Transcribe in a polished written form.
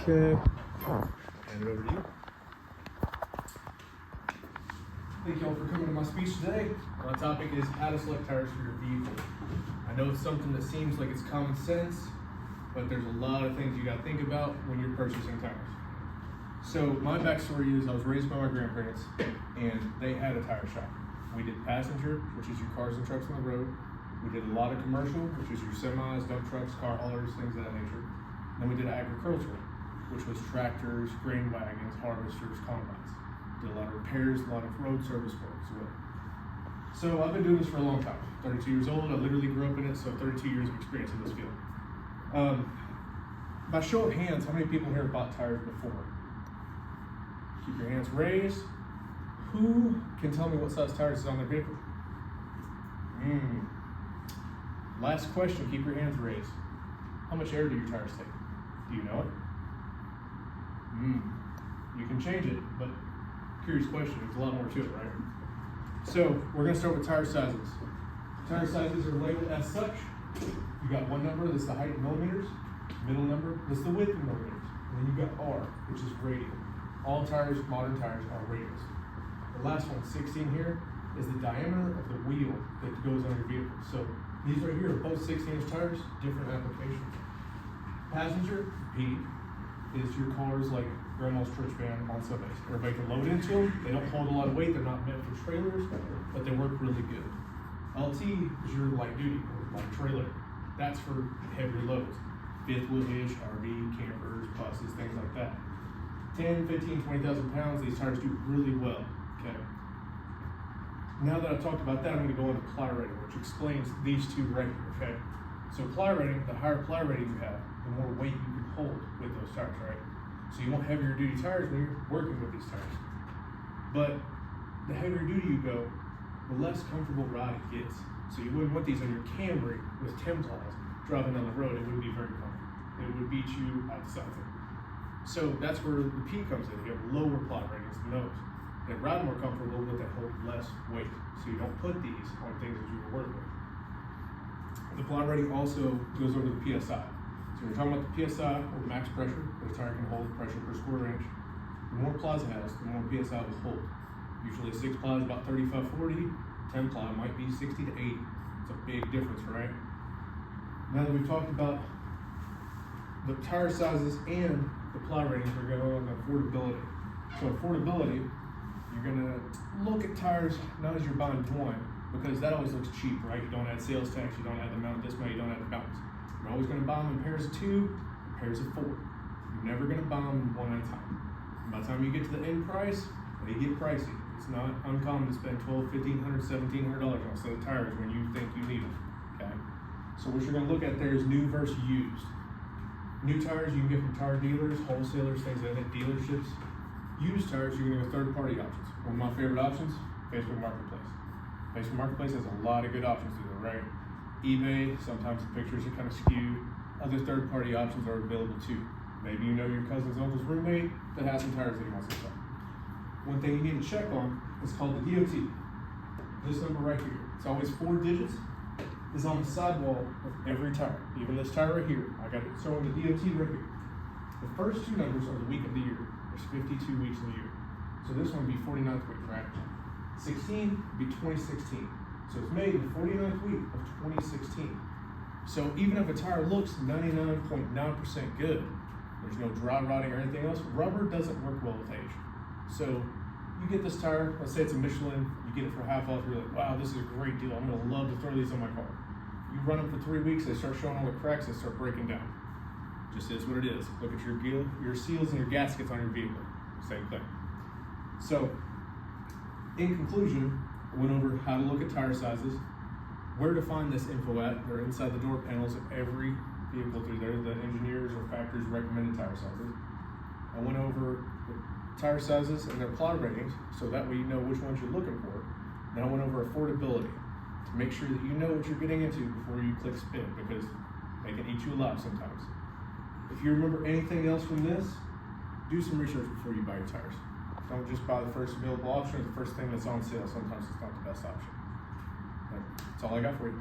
Okay. Hand it over to you. Thank you all for coming to my speech today. My topic is how to select tires for your vehicle. I know it's something that seems like it's common sense, but there's a lot of things you got to think about when you're purchasing tires. So my backstory is I was raised by my grandparents, and they had a tire shop. We did passenger, which is your cars and trucks on the road. We did a lot of commercial, which is your semis, dump trucks, car haulers, things of that nature. Then we did agricultural, which was tractors, grain wagons, harvesters, combines. Did a lot of repairs, a lot of road service work as well. So I've been doing this for a long time. 32 years old, I literally grew up in it, so 32 years of experience in this field. By show of hands, how many people here have bought tires before? Keep your hands raised. Who can tell me what size tires is on their vehicle? Last question, keep your hands raised. How much air do your tires take? Do you know it? You can change it, but curious question, there's a lot more to it, right? So we're gonna start with tire sizes. Tire sizes are labeled as such. You got one number, that's the height in millimeters. Middle number, that's the width in millimeters. And then you got R, which is radial. All tires, modern tires, are radials. The last one, 16 here, is the diameter of the wheel that goes on your vehicle. So these right here are both 16-inch tires, different applications. Passenger, P, is your cars like grandma's church van on Sundays. Everybody can load into them. They don't hold a lot of weight. They're not meant for trailers, but they work really good. LT is your light duty, or light trailer. That's for heavier loads. Fifth wheel hitch, RV, campers, buses, things like that. 10, 15, 20,000 pounds, these tires do really well, okay? Now that I've talked about that, I'm gonna go into ply rating, which explains these two right here, okay? So ply rating, the higher ply rating you have, the more weight you can hold with those tires, right? So you want heavier duty tires when you're working with these tires. But the heavier duty you go, the less comfortable ride it gets. So you wouldn't want these on your Camry with 10 plies driving down the road. It wouldn't be very comfortable. It would beat you out the side. So that's where the P comes in. You have lower ply ratings than those. They ride more comfortable, but they hold less weight. So you don't put these on things that you will work with. The ply rating also goes over the PSI. So when you're talking about the PSI, or max pressure, that a tire can hold pressure per square inch, the more plies it has, the more PSI will hold. Usually 6 ply is about 35, 40, 10 ply might be 60 to 80. It's a big difference, right? Now that we've talked about the tire sizes and the ply ratings, we're going on affordability. So affordability, you're gonna look at tires not as you're buying one, because that always looks cheap, right? You don't add sales tax, you don't add the amount of display, you don't add the balance. You're always gonna buy them in pairs of 2, pairs of 4. You're never gonna buy them one at a time. And by the time you get to the end price, they get pricey. It's not uncommon to spend $1,200, $1,500, $1,700 on a set of tires when you think you need them, okay? So what you're gonna look at there is new versus used. New tires you can get from tire dealers, wholesalers, things like that, dealerships. Used tires, you're gonna go third-party options. One of my favorite options, Facebook Marketplace. Facebook Marketplace has a lot of good options through there, right? eBay, sometimes the pictures are kind of skewed. Other third-party options are available too. Maybe you know your cousin's uncle's roommate that has some tires that he wants to sell. One thing you need to check on is called the DOT. This number right here, it's always 4 digits, is on the sidewall of every tire. Even this tire right here, I got it showing the DOT right here. The first 2 numbers are the week of the year. There's 52 weeks in the year. So this one would be 49th week, right? 16 would be 2016. So it's made in the 49th week of 2016. So even if a tire looks 99.9% good, there's no dry rotting or anything else, rubber doesn't work well with age. So you get this tire, let's say it's a Michelin, you get it for half off, you're like, wow, this is a great deal. I'm gonna love to throw these on my car. You run them for 3 weeks, they start showing all the cracks, they start breaking down. Just is what it is. Look at your seals and your gaskets on your vehicle. Same thing. So, in conclusion, I went over how to look at tire sizes, where to find this info at. They're inside the door panels of every vehicle through there. The engineers or factories recommended tire sizes. I went over the tire sizes and their ply ratings, so that way you know which ones you're looking for. Then I went over affordability to make sure that you know what you're getting into before you click spin, because they can eat you alive sometimes. If you remember anything else from this, do some research before you buy your tires. Don't just buy the first available option or the first thing that's on sale. Sometimes it's not the best option. That's all I got for you.